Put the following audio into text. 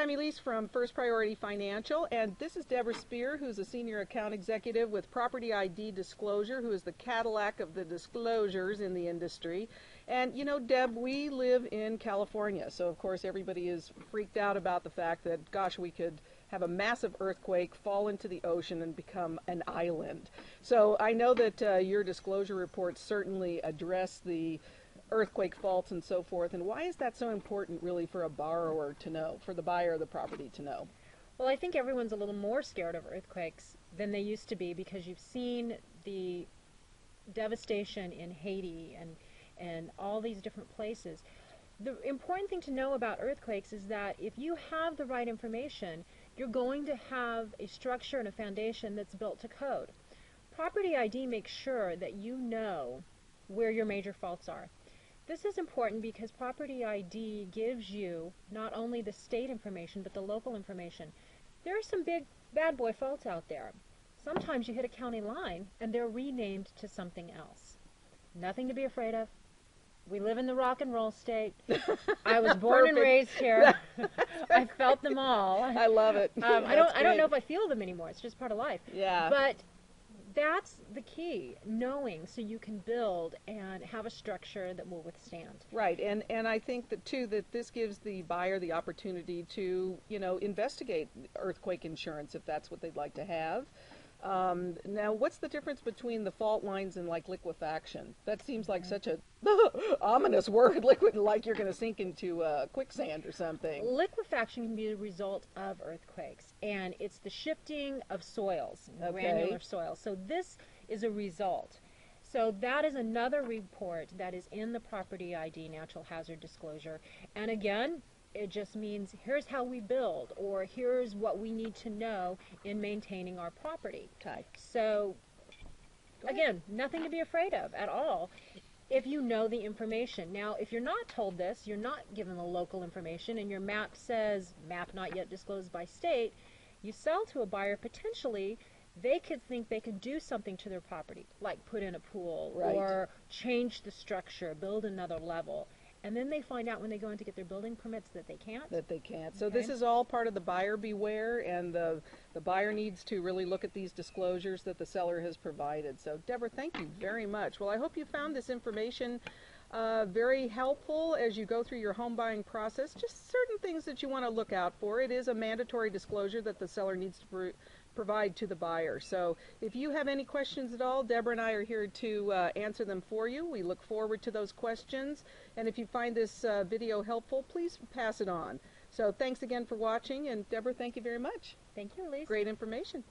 I'm Elise from First Priority Financial, and this is Debra Speer, who's a Senior Account Executive with Property ID Disclosure, who is the Cadillac of the disclosures in the industry. And you know, Deb, we live in California, so of course everybody is freaked out about the fact that, gosh, we could have a massive earthquake, fall into the ocean, and become an island. So I know that your disclosure reports certainly address the earthquake faults and so forth, and why is that so important really for a borrower to know, for the buyer of the property to know? Well, I think everyone's a little more scared of earthquakes than they used to be because you've seen the devastation in Haiti and all these different places. The important thing to know about earthquakes is that if you have the right information, you're going to have a structure and a foundation that's built to code. Property ID makes sure that you know where your major faults are. This is important because Property ID gives you not only the state information but the local information. There are some big bad boy faults out there. Sometimes you hit a county line and they're renamed to something else. Nothing to be afraid of. We live in the rock and roll state. I was born and raised here. I felt them all. I love it. I don't know if I feel them anymore. It's just part of life. Yeah. But that's the key, knowing so you can build and have a structure that will withstand. Right, and I think that too that this gives the buyer the opportunity to, you know, investigate earthquake insurance if that's what they'd like to have. Now, what's the difference between the fault lines and like liquefaction? That seems like such a ominous word, liquid, like you're going to sink into quicksand or something. Liquefaction can be the result of earthquakes, and it's the shifting of soils, granular soil. So this is a result. So that is another report that is in the Property ID Natural Hazard Disclosure. And again, it just means here's how we build, or here's what we need to know in maintaining our property. Okay. So, again, nothing to be afraid of at all if you know the information. Now, if you're not told this, you're not given the local information, and your map says, map not yet disclosed by state, you sell to a buyer, potentially, they could think they could do something to their property, like put in a pool, or change the structure, build another level. And then they find out when they go in to get their building permits that they can't. That they can't. So this is all part of the buyer beware, and the buyer needs to really look at these disclosures that the seller has provided. So Debra, thank you very much. Well, I hope you found this information very helpful as you go through your home buying process. Just certain things that you want to look out for. It is a mandatory disclosure that the seller needs to provide to the buyer. So if you have any questions at all, Debra and I are here to answer them for you. We look forward to those questions, and if you find this video helpful, please pass it on. So thanks again for watching, and Debra, thank you very much. Thank you, Elise. Great information.